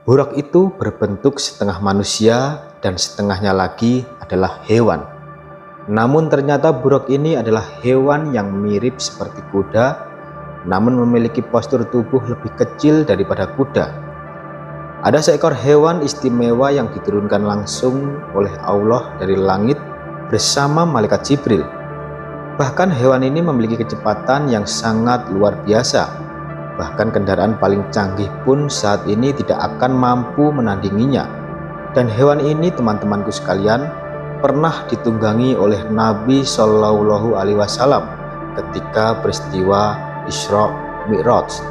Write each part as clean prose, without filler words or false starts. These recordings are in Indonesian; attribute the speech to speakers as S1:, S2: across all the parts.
S1: Burak itu berbentuk setengah manusia dan setengahnya lagi adalah hewan. Namun ternyata burak ini adalah hewan yang mirip seperti kuda, namun memiliki postur tubuh lebih kecil daripada kuda. Ada seekor hewan istimewa yang diturunkan langsung oleh Allah dari langit bersama malaikat Jibril. Bahkan hewan ini memiliki kecepatan yang sangat luar biasa. Bahkan kendaraan paling canggih pun saat ini tidak akan mampu menandinginya. Dan hewan ini, teman-temanku sekalian, pernah ditunggangi oleh Nabi Shallallahu Alaihi Wasallam ketika peristiwa Isra Mi'raj.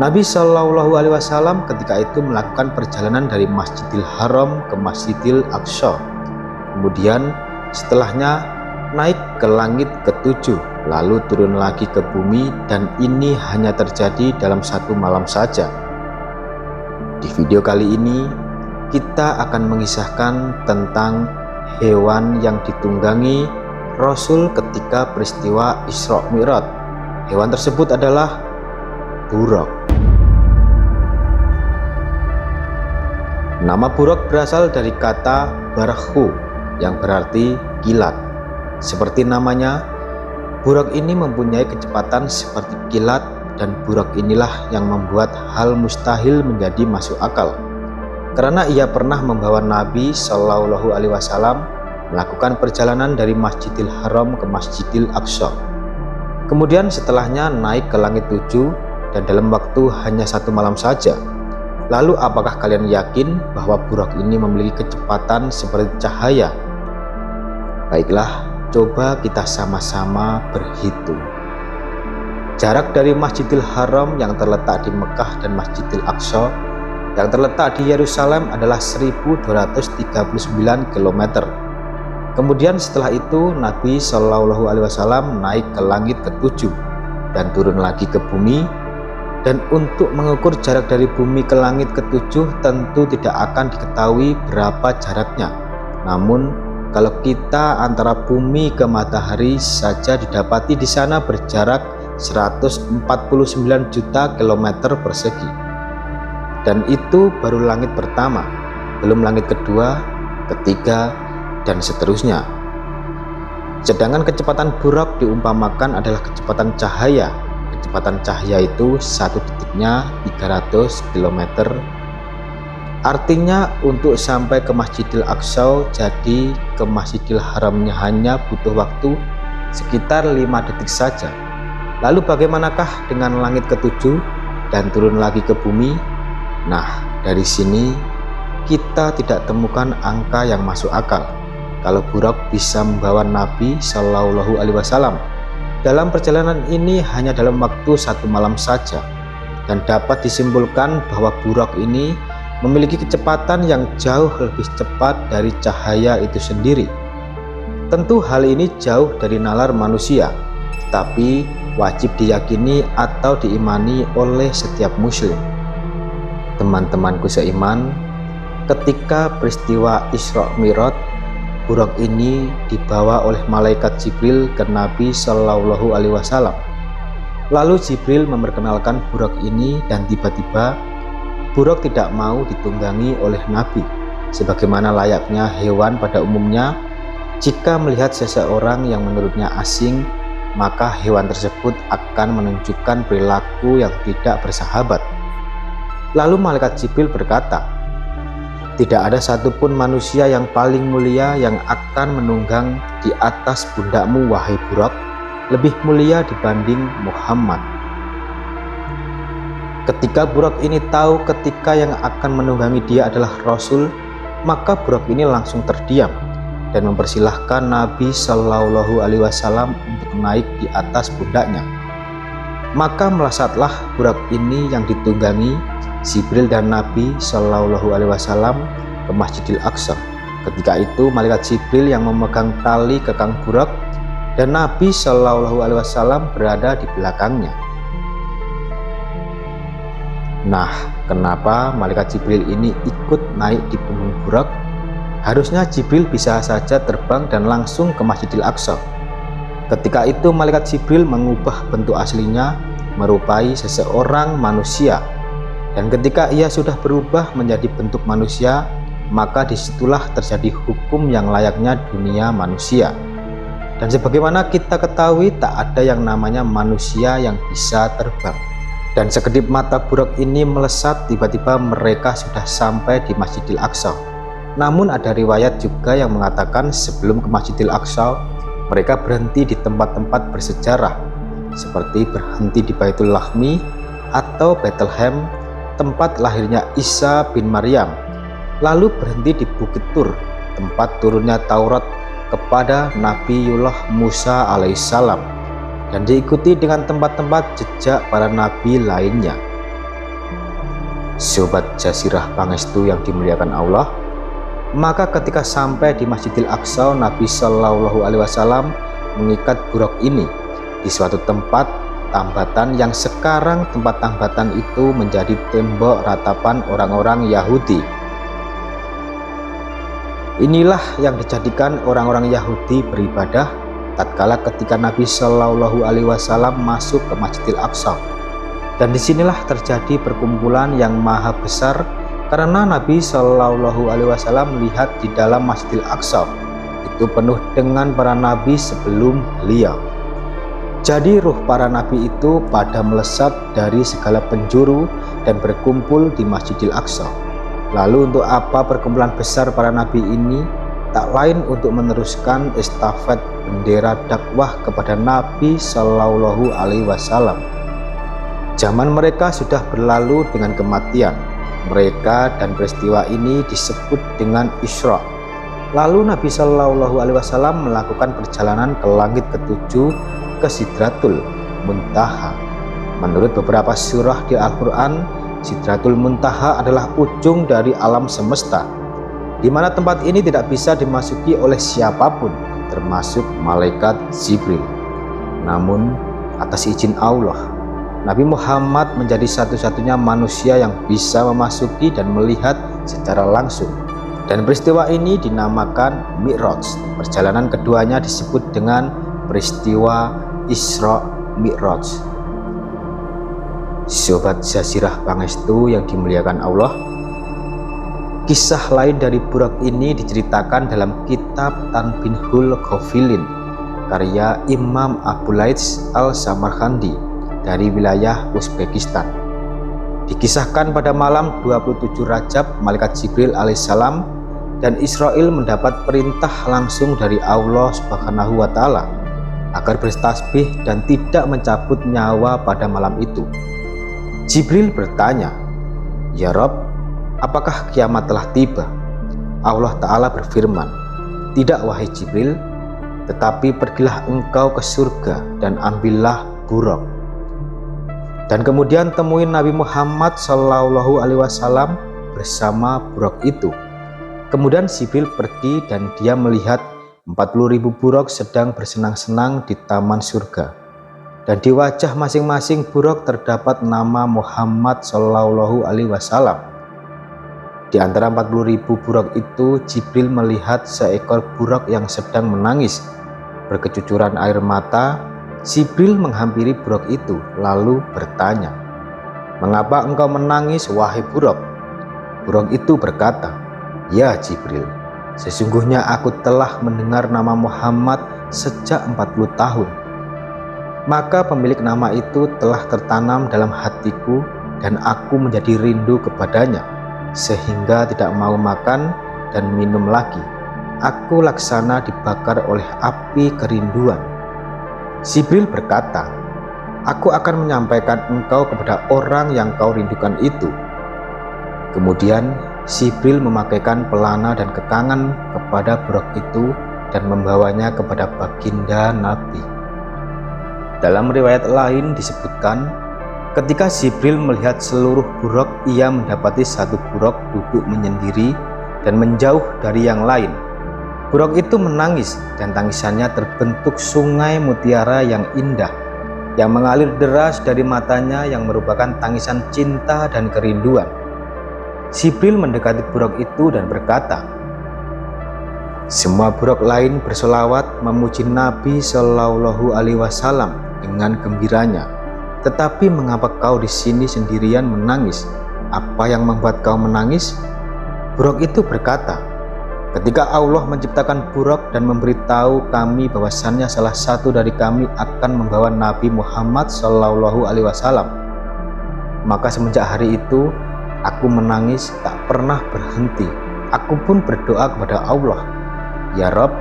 S1: Nabi Shallallahu Alaihi Wasallam ketika itu melakukan perjalanan dari Masjidil Haram ke Masjidil Aqsa. Kemudian setelahnya naik ke langit ke-7, lalu turun lagi ke bumi, dan ini hanya terjadi dalam satu malam saja. Di video kali ini kita akan mengisahkan tentang hewan yang ditunggangi Rasul ketika peristiwa Isra Mi'raj. Hewan tersebut adalah burak. Nama burak berasal dari kata barakhu yang berarti kilat. Seperti namanya, burak ini mempunyai kecepatan seperti kilat, dan burak inilah yang membuat hal mustahil menjadi masuk akal. Karena ia pernah membawa Nabi Shallallahu Alaihi Wasallam melakukan perjalanan dari Masjidil Haram ke Masjidil Aqsa. Kemudian setelahnya naik ke langit 7 dan dalam waktu hanya satu malam saja. Lalu apakah kalian yakin bahwa burak ini memiliki kecepatan seperti cahaya? Baiklah, coba kita sama-sama berhitung. Jarak dari Masjidil Haram yang terletak di Mekah dan Masjidil Aqsa yang terletak di Yerusalem adalah 1239 km. Kemudian setelah itu Nabi Shallallahu Alaihi Wasallam naik ke langit ke-7 dan turun lagi ke bumi. Dan untuk mengukur jarak dari bumi ke langit ke-7 tentu tidak akan diketahui berapa jaraknya. Namun kalau kita antara bumi ke matahari saja didapati di sana berjarak 149 juta kilometer persegi. Dan itu baru langit pertama, belum langit kedua, ketiga, dan seterusnya. Sedangkan kecepatan burak diumpamakan adalah kecepatan cahaya. Kecepatan cahaya itu satu detiknya 300 km. Artinya untuk sampai ke Masjidil Aqsa, jadi ke Masjidil Haramnya hanya butuh waktu sekitar 5 detik saja. Lalu bagaimanakah dengan langit ke-7 dan turun lagi ke bumi? Nah, dari sini kita tidak temukan angka yang masuk akal kalau burak bisa membawa Nabi Shallallahu Alaihi Wasallam dalam perjalanan ini hanya dalam waktu satu malam saja. Dan dapat disimpulkan bahwa burak ini memiliki kecepatan yang jauh lebih cepat dari cahaya itu sendiri. Tentu hal ini jauh dari nalar manusia, tapi wajib diyakini atau diimani oleh setiap muslim. Teman-temanku seiman, ketika peristiwa Isra Mi'raj, burak ini dibawa oleh malaikat Jibril ke Nabi Shallallahu Alaihi Wasallam. Lalu Jibril memperkenalkan burak ini dan tiba-tiba burak tidak mau ditunggangi oleh Nabi. Sebagaimana layaknya hewan pada umumnya, jika melihat seseorang yang menurutnya asing, maka hewan tersebut akan menunjukkan perilaku yang tidak bersahabat. Lalu malaikat Jibril berkata, "Tidak ada satupun manusia yang paling mulia yang akan menunggang di atas pundakmu, wahai burak, lebih mulia dibanding Muhammad." Ketika burak ini tahu ketika yang akan menunggangi dia adalah Rasul, maka burak ini langsung terdiam dan mempersilahkan Nabi Shallallahu Alaihi Wasallam untuk naik di atas pundaknya. Maka melesatlah burak ini yang ditunggangi Jibril dan Nabi Shallallahu Alaihi Wasallam ke Masjidil Aqsa. Ketika itu malaikat Jibril yang memegang tali kekang burak dan Nabi Shallallahu Alaihi Wasallam berada di belakangnya. Nah, kenapa malaikat Jibril ini ikut naik di punggung burak? Harusnya Jibril bisa saja terbang dan langsung ke Masjidil Aqsa. Ketika itu malaikat Jibril mengubah bentuk aslinya merupai seseorang manusia. Dan ketika ia sudah berubah menjadi bentuk manusia, maka disitulah terjadi hukum yang layaknya dunia manusia. Dan sebagaimana kita ketahui, tak ada yang namanya manusia yang bisa terbang. Dan sekedip mata buruk ini melesat, tiba-tiba mereka sudah sampai di Masjidil Aqsa. Namun ada riwayat juga yang mengatakan sebelum ke Masjidil Aqsa, mereka berhenti di tempat-tempat bersejarah, seperti berhenti di Baitul Lahmi atau Bethlehem, tempat lahirnya Isa bin Maryam, lalu berhenti di Bukit Tur, tempat turunnya Taurat kepada Nabiullah Musa alaihissalam, dan diikuti dengan tempat-tempat jejak para nabi lainnya. Sobat Jazirah Pangestu yang dimuliakan Allah, maka ketika sampai di Masjidil Aqsa, Nabi Shallallahu Alaihi Wasallam mengikat buruk ini di suatu tempat tambatan yang sekarang tempat tambatan itu menjadi tembok ratapan orang-orang Yahudi. Inilah yang dijadikan orang-orang Yahudi beribadah tatkala ketika Nabi Shallallahu Alaihi Wasallam masuk ke Masjidil Aqsa. Dan disinilah terjadi perkumpulan yang maha besar, karena Nabi Shallallahu Alaihi Wasallam melihat di dalam Masjidil Aqsa itu penuh dengan para nabi sebelum beliau. Jadi ruh para nabi itu pada melesat dari segala penjuru dan berkumpul di Masjidil Aqsa. Lalu untuk apa perkumpulan besar para nabi ini? Tak lain untuk meneruskan estafet bendera dakwah kepada Nabi Shallallahu Alaihi Wasallam. Zaman mereka sudah berlalu dengan kematian mereka, dan peristiwa ini disebut dengan Isra. Lalu Nabi Shallallahu Alaihi Wasallam melakukan perjalanan ke langit ketujuh, ke Sidratul Muntaha. Menurut beberapa surah di Al-Quran, Sidratul Muntaha adalah ujung dari alam semesta, di mana tempat ini tidak bisa dimasuki oleh siapapun, termasuk malaikat Jibril. Namun atas izin Allah, Nabi Muhammad menjadi satu-satunya manusia yang bisa memasuki dan melihat secara langsung. Dan peristiwa ini dinamakan Mi'raj. Perjalanan keduanya disebut dengan peristiwa Isra Mi'raj. Sobat Jazirah Pangestu yang dimuliakan Allah, kisah lain dari buruk ini diceritakan dalam kitab Tanbihul Ghafilin karya Imam Abu Laits Al-Samarkandi dari wilayah Uzbekistan. Dikisahkan pada malam 27 Rajab, malaikat Jibril alaihissalam dan Israel mendapat perintah langsung dari Allah Subhanahu wa Ta'ala agar bertasbih dan tidak mencabut nyawa pada malam itu. Jibril bertanya, "Ya Rabb, apakah kiamat telah tiba?" Allah Ta'ala berfirman, "Tidak wahai Jibril, tetapi pergilah engkau ke surga dan ambillah buruk. Dan kemudian temui Nabi Muhammad Shallallahu Alaihi Wasallam bersama buruk itu." Kemudian Jibril pergi dan dia melihat 40.000 buruk sedang bersenang-senang di taman surga. Dan di wajah masing-masing buruk terdapat nama Muhammad Shallallahu Alaihi Wasallam. Di antara 40.000 buruk itu, Jibril melihat seekor buruk yang sedang menangis. Berkecucuran air mata, Jibril menghampiri buruk itu lalu bertanya, "Mengapa engkau menangis, wahai buruk?" Buruk itu berkata, "Ya Jibril, sesungguhnya aku telah mendengar nama Muhammad sejak 40 tahun. Maka pemilik nama itu telah tertanam dalam hatiku dan aku menjadi rindu kepadanya, sehingga tidak mau makan dan minum lagi. Aku laksana dibakar oleh api kerinduan." Jibril berkata, "Aku akan menyampaikan engkau kepada orang yang kau rindukan itu." Kemudian Jibril memakaikan pelana dan kekangan kepada buruk itu dan membawanya kepada baginda Nabi. Dalam riwayat lain disebutkan, ketika Jibril melihat seluruh buruk, ia mendapati satu buruk duduk menyendiri dan menjauh dari yang lain. Buruk itu menangis dan tangisannya terbentuk sungai mutiara yang indah, yang mengalir deras dari matanya yang merupakan tangisan cinta dan kerinduan. Jibril mendekati buruk itu dan berkata, "Semua buruk lain bersolawat memuji Nabi Shallallahu Alaihi Wasallam dengan gembiranya, tetapi mengapa kau di sini sendirian menangis?" apa yang membuat kau menangis?" Buruk itu berkata, "Ketika Allah menciptakan buruk dan memberitahu kami bahwasannya salah satu dari kami akan membawa Nabi Muhammad SAW, maka semenjak hari itu aku menangis tak pernah berhenti. Aku pun berdoa kepada Allah, 'Ya Rob,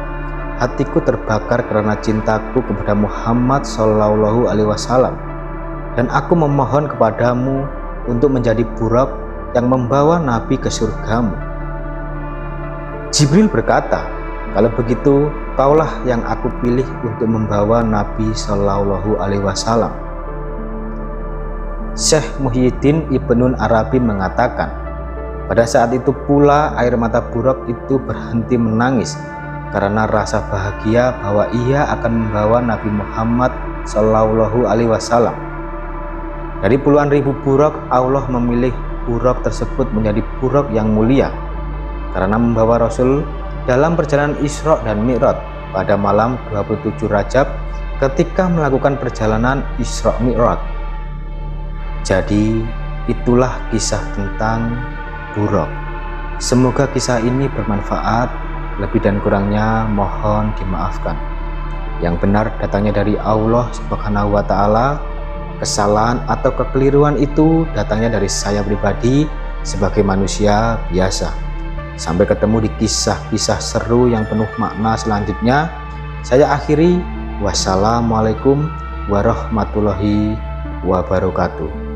S1: hatiku terbakar karena cintaku kepada Muhammad SAW, dan aku memohon kepadamu untuk menjadi buruk yang membawa Nabi ke surgamu.' Jibril berkata, 'Kalau begitu, kaulah yang aku pilih untuk membawa Nabi SAW.'" Syekh Muhyiddin Ibnun Arabi mengatakan, pada saat itu pula air mata Buraq itu berhenti menangis karena rasa bahagia bahwa ia akan membawa Nabi Muhammad SAW. Dari puluhan ribu Buraq, Allah memilih Buraq tersebut menjadi Buraq yang mulia karena membawa Rasul dalam perjalanan Isra dan Mi'raj pada malam 27 Rajab ketika melakukan perjalanan Isra Mi'raj. Jadi itulah kisah tentang Buraq. Semoga kisah ini bermanfaat. Lebih dan kurangnya mohon dimaafkan. Yang benar datangnya dari Allah Subhanahu wa Ta'ala. Kesalahan atau kekeliruan itu datangnya dari saya pribadi sebagai manusia biasa. Sampai ketemu di kisah-kisah seru yang penuh makna selanjutnya. Saya akhiri. Wassalamualaikum warahmatullahi wabarakatuh.